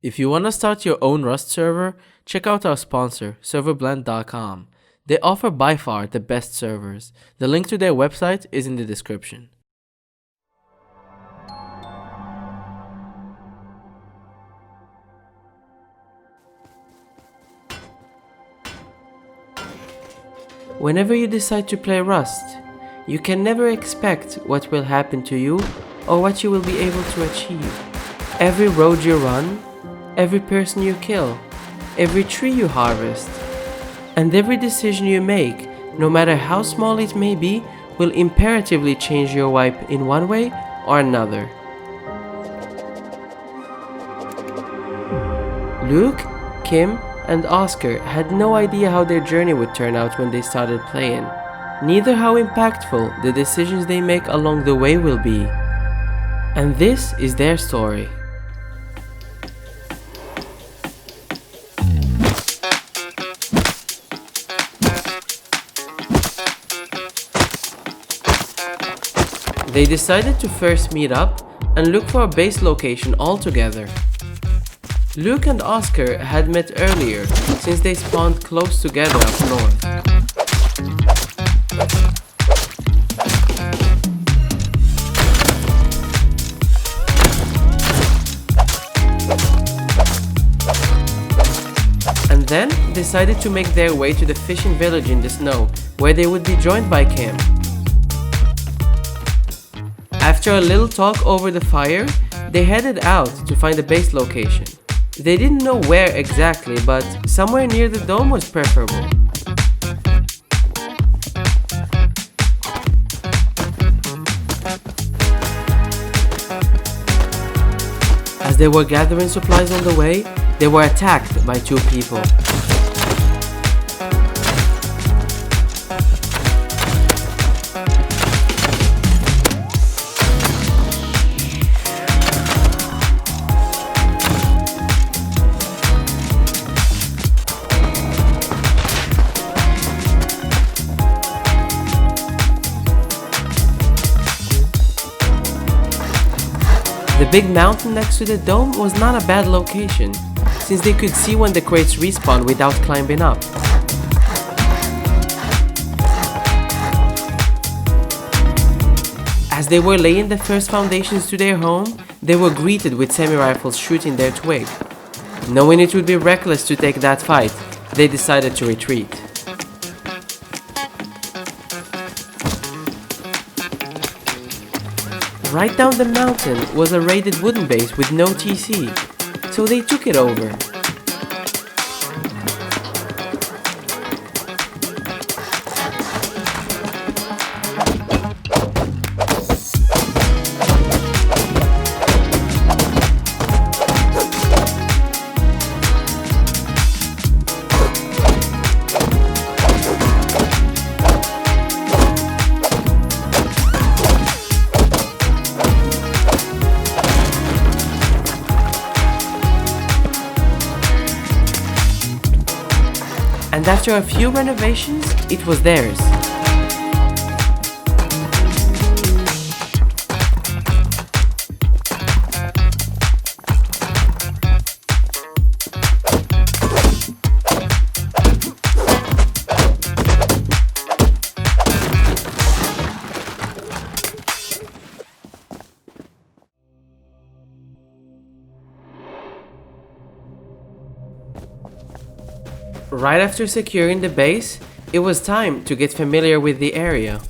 If you want to start your own Rust server, check out our sponsor, serverblend.com. They offer by far the best servers. The link to their website is in the description. Whenever you decide to play Rust, you can never expect what will happen to you or what you will be able to achieve. Every road you run, every person you kill, every tree you harvest, and every decision you make, no matter how small it may be, will imperatively change your wipe in one way or another. Luke, Kim, and Oscar had no idea how their journey would turn out when they started playing, neither how impactful the decisions they make along the way will be. And this is their story. They decided to first meet up and look for a base location altogether. Luke and Oscar had met earlier, since they spawned close together up north. And then decided to make their way to the fishing village in the snow, where they would be joined by Kim. After a little talk over the fire, they headed out to find a base location. They didn't know where exactly, but somewhere near the dome was preferable. As they were gathering supplies on the way, they were attacked by two people. The big mountain next to the dome was not a bad location, since they could see when the crates respawn without climbing up. As they were laying the first foundations to their home, they were greeted with semi-rifles shooting their twig. Knowing it would be reckless to take that fight, they decided to retreat. Right down the mountain was a raided wooden base with no TC, so they took it over. And after a few renovations, it was theirs. Right after securing the base, it was time to get familiar with the area.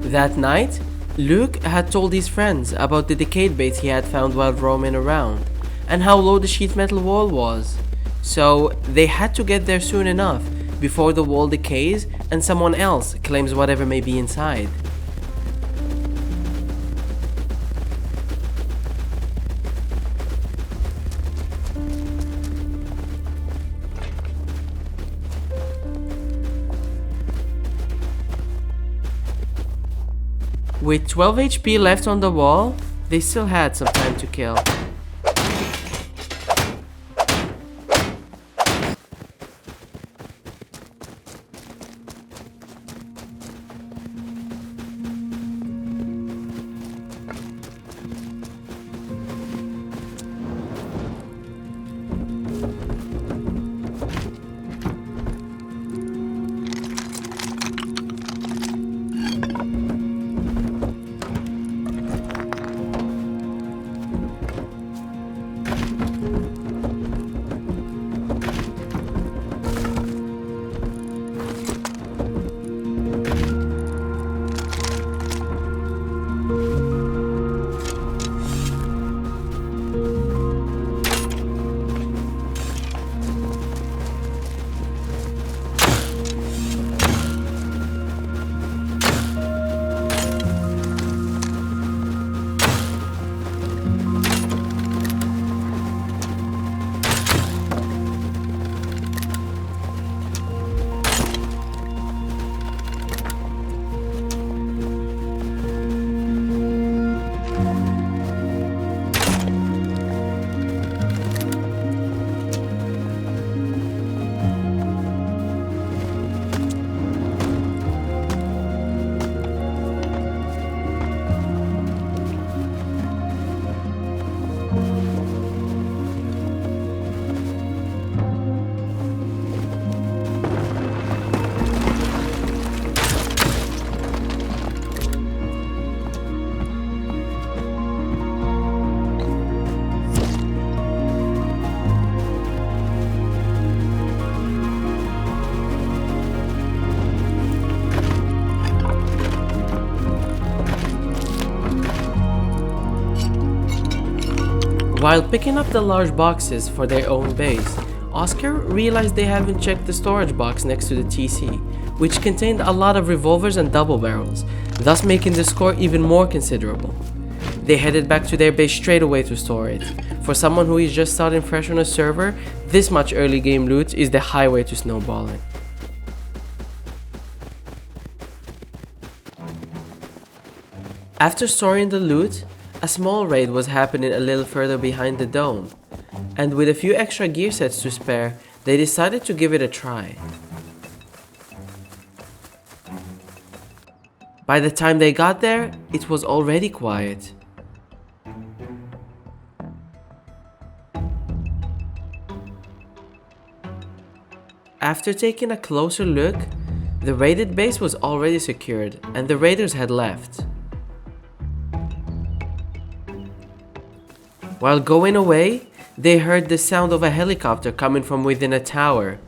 That night, Luke had told his friends about the decayed base he had found while roaming around, and how low the sheet metal wall was. So they had to get there soon enough before the wall decays and someone else claims whatever may be inside. With 12 HP left on the wall, they still had some time to kill. While picking up the large boxes for their own base, Oscar realized they haven't checked the storage box next to the TC, which contained a lot of revolvers and double barrels, thus making the score even more considerable. They headed back to their base straight away to store it. For someone who is just starting fresh on a server, this much early game loot is the highway to snowballing. After storing the loot, a small raid was happening a little further behind the dome, and with a few extra gear sets to spare, they decided to give it a try. By the time they got there, it was already quiet. After taking a closer look, the raided base was already secured and the raiders had left. While going away, they heard the sound of a helicopter coming from within a tower.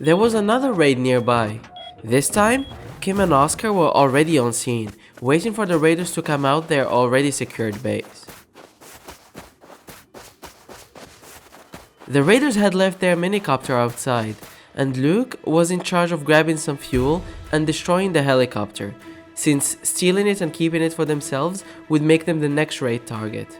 There was another raid nearby. This time, Kim and Oscar were already on scene, waiting for the raiders to come out their already secured base. The raiders had left their minicopter outside, and Luke was in charge of grabbing some fuel and destroying the helicopter, since stealing it and keeping it for themselves would make them the next raid target.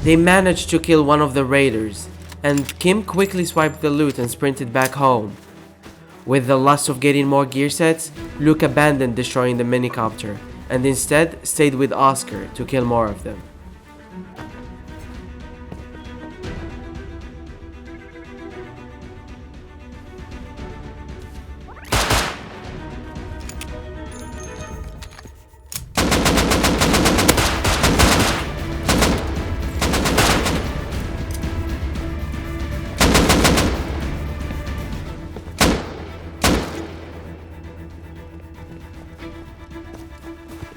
They managed to kill one of the raiders, and Kim quickly swiped the loot and sprinted back home. With the lust of getting more gear sets, Luke abandoned destroying the minicopter, and instead stayed with Oscar to kill more of them.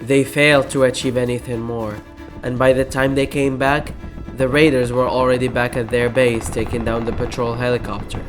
They failed to achieve anything more, and by the time they came back, the raiders were already back at their base taking down the patrol helicopter.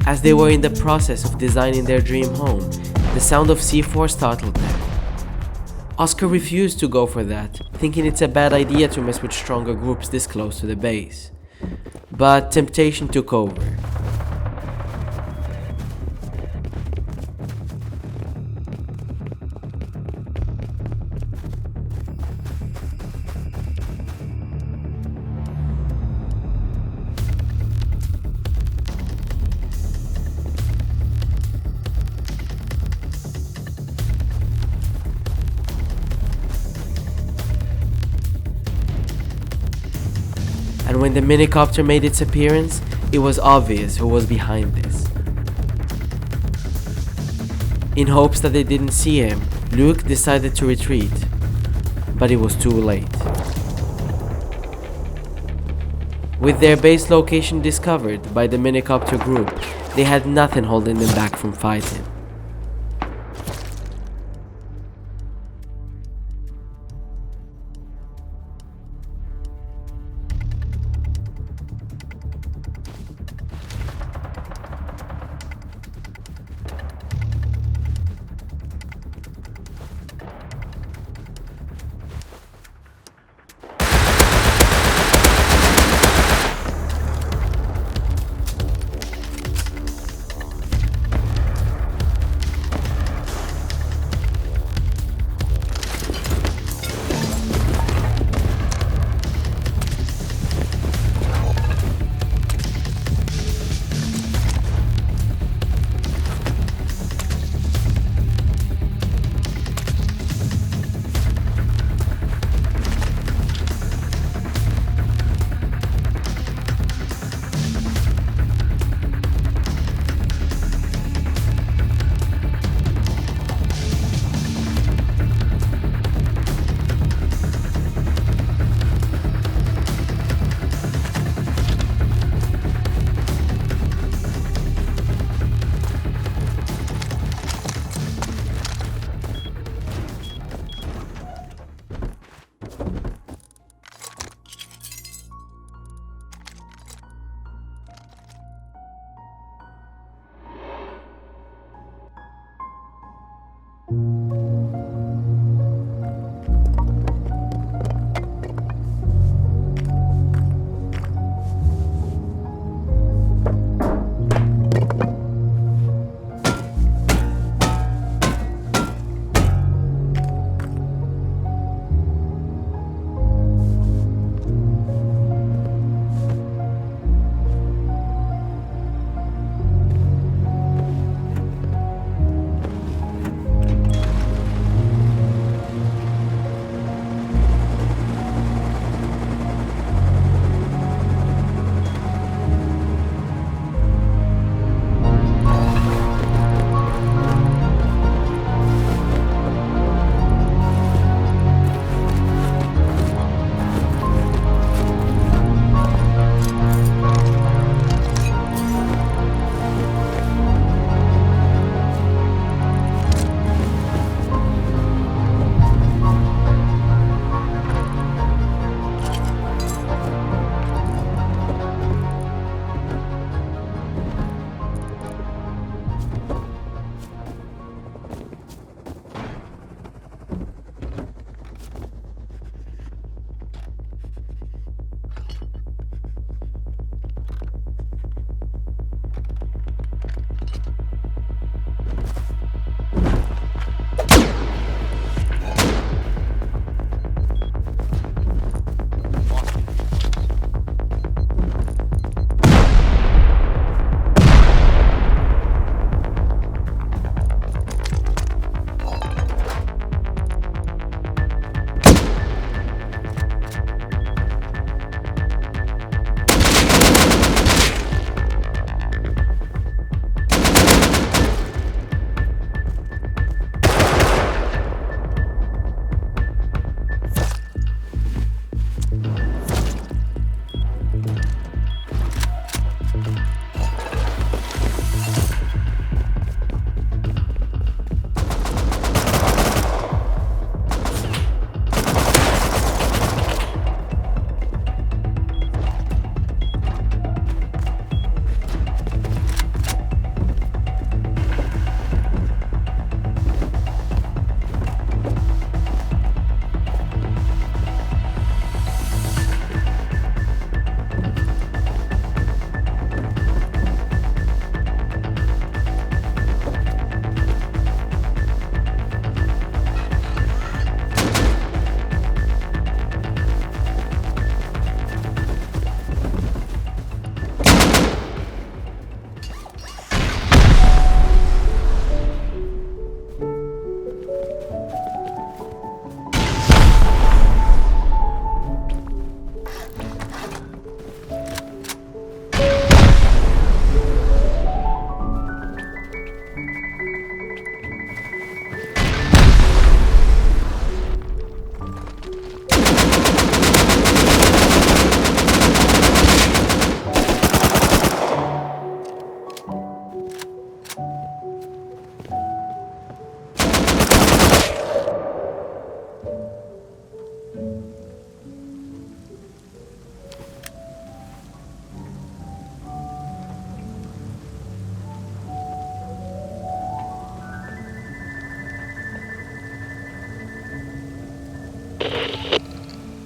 As they were in the process of designing their dream home, the sound of C4 startled them. Oscar refused to go for that, thinking it's a bad idea to mess with stronger groups this close to the base. But temptation took over. And when the minicopter made its appearance, it was obvious who was behind this. In hopes that they didn't see him, Luke decided to retreat, but it was too late. With their base location discovered by the minicopter group, they had nothing holding them back from fighting.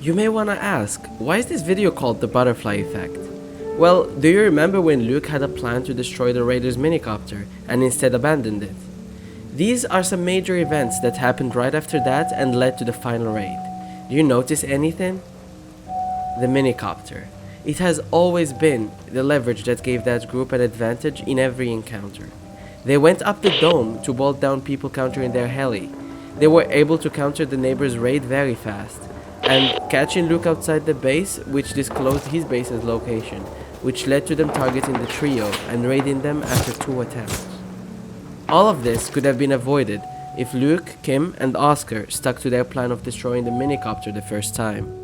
You may wanna ask, why is this video called the butterfly effect? Well, do you remember when Luke had a plan to destroy the Raiders' minicopter and instead abandoned it? These are some major events that happened right after that and led to the final raid. Do you notice anything? The minicopter. It has always been the leverage that gave that group an advantage in every encounter. They went up the dome to bolt down people countering their heli. They were able to counter the neighbor's raid very fast, and catching Luke outside the base, which disclosed his base's location, which led to them targeting the trio and raiding them after 2 attempts. All of this could have been avoided if Luke, Kim, and Oscar stuck to their plan of destroying the minicopter the first time.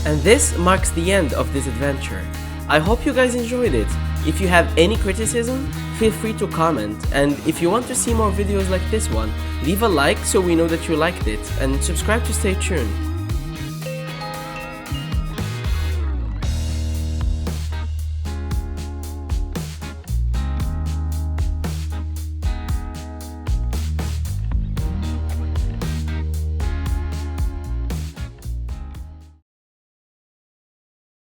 And this marks the end of this adventure. I hope you guys enjoyed it. If you have any criticism, feel free to comment, and if you want to see more videos like this one, leave a like so we know that you liked it, and subscribe to stay tuned.